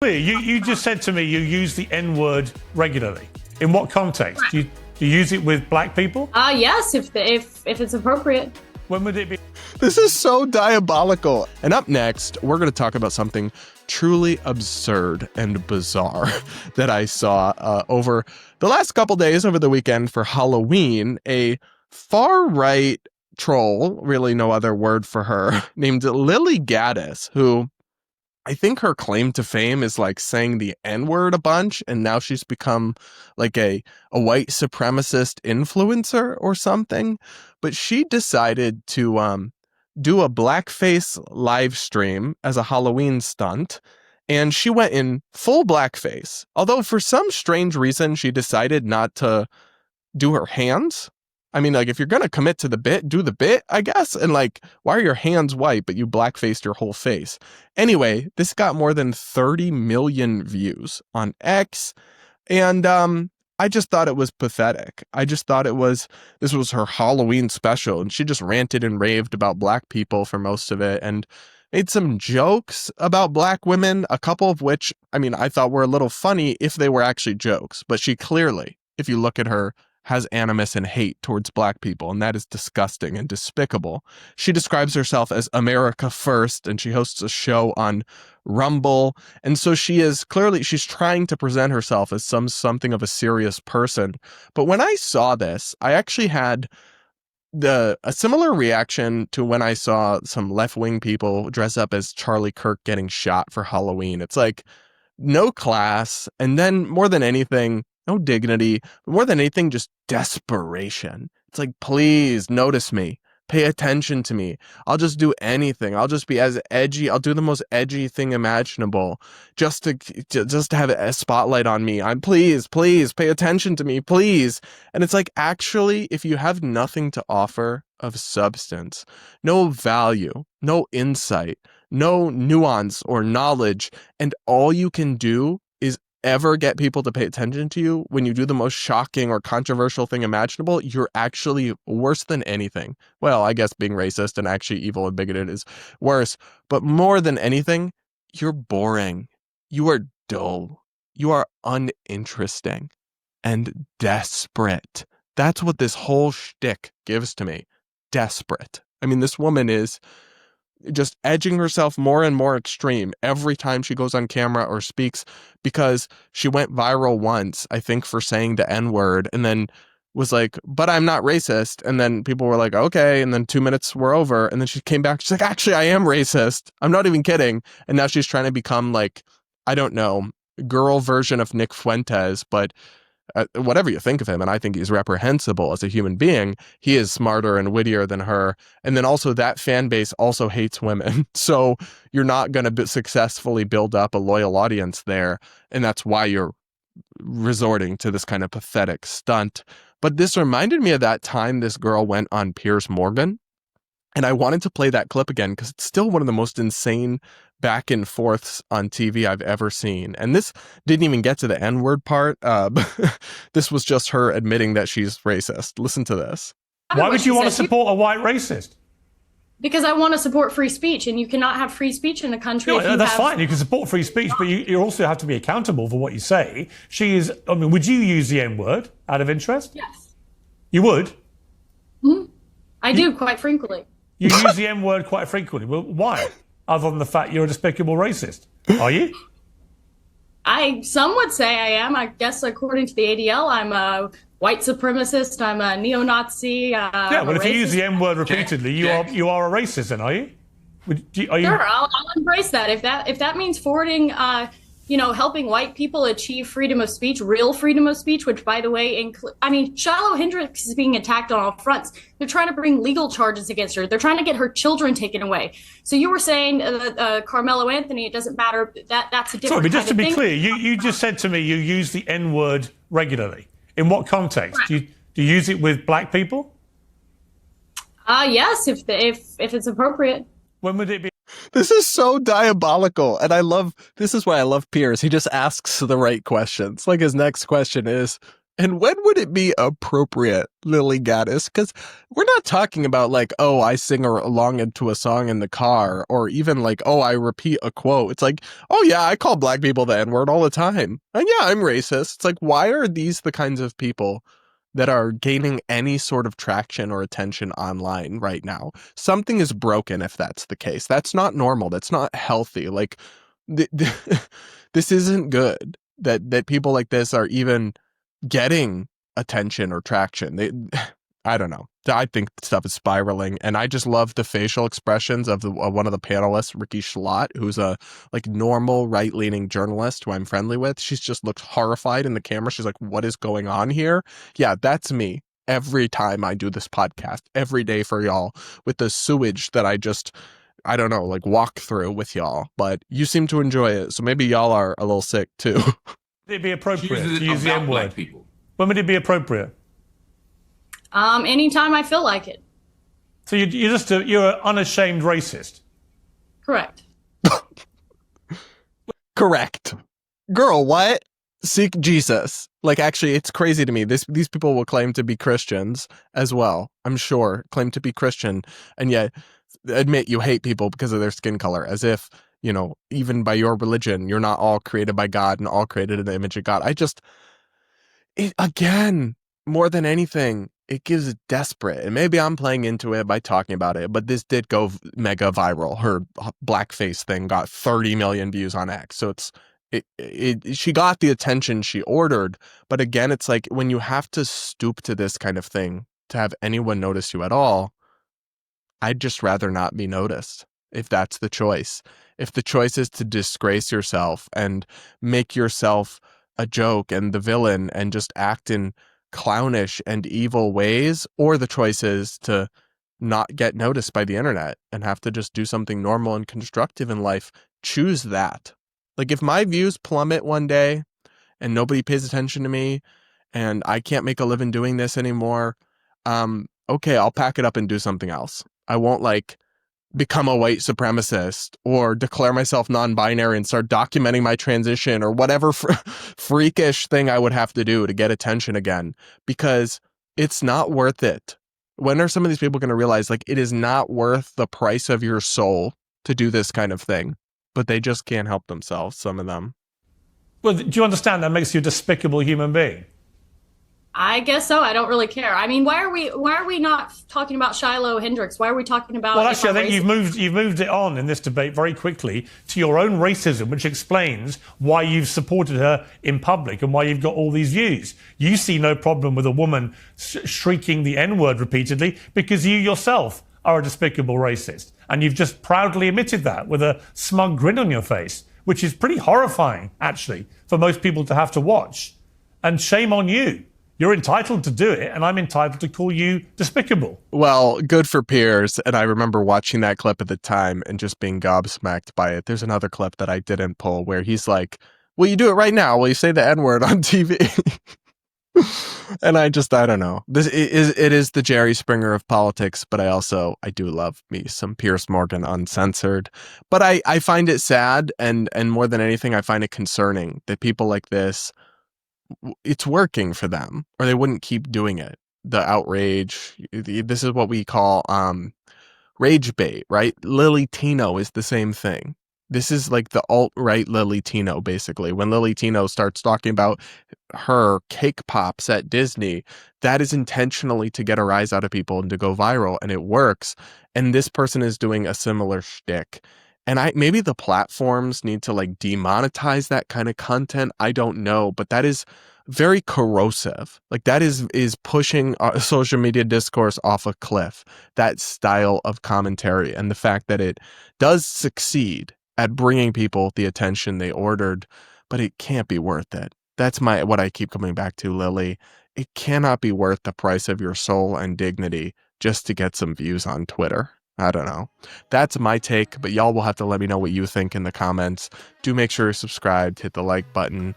clear. You just said to me you use the N-word regularly. In what context? Right. Do you use it with black people? Yes, if it's appropriate. When would it be? This is so diabolical. And up next, we're going to talk about something truly absurd and bizarre that I saw over the last couple days over the weekend for Halloween. A far-right troll, really no other word for her, named Lilly Gaddis, who I think her claim to fame is like saying the N-word a bunch, and now she's become like a white supremacist influencer or something. But she decided to do a blackface live stream as a Halloween stunt, and she went in full blackface. Although for some strange reason, she decided not to do her hands. I mean, like, if you're going to commit to the bit, do the bit, I guess. And like, why are your hands white, but you blackfaced your whole face? Anyway, this got more than 30 million views on X. And I just thought it was pathetic. I just thought this was her Halloween special. And she just ranted and raved about black people for most of it. And made some jokes about black women, a couple of which, I mean, I thought were a little funny if they were actually jokes. But she clearly, if you look at her, has animus and hate towards black people, and that is disgusting and despicable. She describes herself as America First, and she hosts a show on Rumble, and so she's trying to present herself as something of a serious person. But when I saw this, I actually had a similar reaction to when I saw some left-wing people dress up as Charlie Kirk getting shot for Halloween. It's like no class, and then more than anything, no dignity, but more than anything, just desperation. It's like, please notice me. Pay attention to me. I'll just do anything. I'll just be as edgy. I'll do the most edgy thing imaginable just to have a spotlight on me. Please pay attention to me, please. And it's like, actually, if you have nothing to offer of substance, no value, no insight, no nuance or knowledge, and all you can do is ever get people to pay attention to you when you do the most shocking or controversial thing imaginable, you're actually worse than anything. Well, I guess being racist and actually evil and bigoted is worse, but more than anything, you're boring. You are dull. You are uninteresting and desperate. That's what this whole shtick gives to me. Desperate. I mean, this woman is just edging herself more and more extreme every time she goes on camera or speaks, because she went viral once, I think, for saying the N-word, and then was like, but I'm not racist. And then people were like, okay. And then 2 minutes were over. And then she came back. She's like, actually, I am racist. I'm not even kidding. And now she's trying to become like, I don't know, girl version of Nick Fuentes, but whatever you think of him, and I think he's reprehensible as a human being, he is smarter and wittier than her. And then also that fan base also hates women. So you're not going to successfully build up a loyal audience there. And that's why you're resorting to this kind of pathetic stunt. But this reminded me of that time this girl went on Piers Morgan. And I wanted to play that clip again because it's still one of the most insane back and forths on TV I've ever seen. And this didn't even get to the N-word part. This was just her admitting that she's racist. Listen to this. Why would you want to support a white racist? Because I want to support free speech, and you cannot have free speech in a country. No, that's fine. You can support free speech, but you also have to be accountable for what you say. I mean, would you use the N-word out of interest? Yes. You would? Mm-hmm. I do, quite frequently. You use the N-word quite frequently. Well, why? Other than the fact you're a despicable racist. Are you? Some would say I am. I guess according to the ADL, I'm a white supremacist. I'm a neo-Nazi. Yeah, well, if you use the N-word repeatedly, you are a racist, then, are you? Sure, I'll embrace that. If that means forwarding, helping white people achieve freedom of speech, real freedom of speech, which, by the way, Shiloh Hendricks is being attacked on all fronts. They're trying to bring legal charges against her. They're trying to get her children taken away. So you were saying Carmelo Anthony, it doesn't matter. That's a different Sorry, but just to be thing. clear, you just said to me you use the N-word regularly. In what context? Right. Do you use it with black people? Yes, if it's appropriate. When would it be? This is so diabolical. And this is why I love Piers. He just asks the right questions. Like his next question is, And when would it be appropriate, Lilly Gaddis? Because we're not talking about like, oh, I sing along into a song in the car, or even like, oh, I repeat a quote. It's like, oh yeah, I call black people the N-word all the time. And yeah, I'm racist. It's like, why are these the kinds of people that are gaining any sort of traction or attention online right now? Something is broken if that's the case. That's not normal. That's not healthy. Like, this isn't good that people like this are even getting attention or traction. I don't know. I think stuff is spiraling, and I just love the facial expressions of one of the panelists, Ricky Schlott, who's a like normal right-leaning journalist who I'm friendly with. She's just looked horrified in the camera. She's like, "What is going on here?" Yeah, that's me. Every time I do this podcast, every day for y'all, with the sewage that I don't know, like walk through with y'all. But you seem to enjoy it, so maybe y'all are a little sick too. It'd be appropriate to Chooses use the about N-word. black people. When would it be appropriate? Anytime I feel like it. So you're an unashamed racist. Correct. Correct. Girl, what? Seek Jesus. Like, actually, it's crazy to me. These people will claim to be Christians as well, I'm sure, claim to be Christian, and yet admit you hate people because of their skin color, as if, you know, even by your religion, you're not all created by God and all created in the image of God. Again, more than anything, it gives desperate, and maybe I'm playing into it by talking about it, but this did go mega viral. Her blackface thing got 30 million views on X. So she got the attention she ordered. But again, it's like when you have to stoop to this kind of thing to have anyone notice you at all, I'd just rather not be noticed if that's the choice. If the choice is to disgrace yourself and make yourself a joke and the villain and just act in clownish and evil ways, or the choice is to not get noticed by the internet and have to just do something normal and constructive in life, choose that. Like, if my views plummet one day and nobody pays attention to me and I can't make a living doing this anymore, okay, I'll pack it up and do something else. I won't like become a white supremacist or declare myself non-binary and start documenting my transition or whatever freakish thing I would have to do to get attention again, because it's not worth it. When are some of these people going to realize, like, it is not worth the price of your soul to do this kind of thing? But they just can't help themselves, some of them. Well, do you understand that makes you a despicable human being? I guess so. I don't really care. I mean, why are we not talking about Shiloh Hendricks? Why are we talking about? Well, actually, I think you've moved it on in this debate very quickly to your own racism, which explains why you've supported her in public and why you've got all these views. You see no problem with a woman shrieking the N-word repeatedly because you yourself are a despicable racist, and you've just proudly admitted that with a smug grin on your face, which is pretty horrifying, actually, for most people to have to watch. And shame on you. You're entitled to do it, and I'm entitled to call you despicable. Well, good for Piers, and I remember watching that clip at the time and just being gobsmacked by it. There's another clip that I didn't pull where he's like, will you do it right now? Will you say the N-word on TV? And I don't know. It is the Jerry Springer of politics, but I do love me some Piers Morgan uncensored. But I find it sad, and more than anything, I find it concerning that people like this, it's working for them, or they wouldn't keep doing it. The outrage, this is what we call rage bait, right? Lily Tino is the same thing. This is like the alt-right Lily Tino, basically. When Lily Tino starts talking about her cake pops at Disney, that is intentionally to get a rise out of people and to go viral, and it works. And this person is doing a similar shtick. And maybe the platforms need to like demonetize that kind of content. I don't know, but that is very corrosive. Like, that is pushing social media discourse off a cliff. That style of commentary, and the fact that it does succeed at bringing people the attention they ordered, but it can't be worth it. That's what I keep coming back to, Lily. It cannot be worth the price of your soul and dignity just to get some views on Twitter. I don't know. That's my take, but y'all will have to let me know what you think in the comments. Do make sure you're subscribed, hit the like button.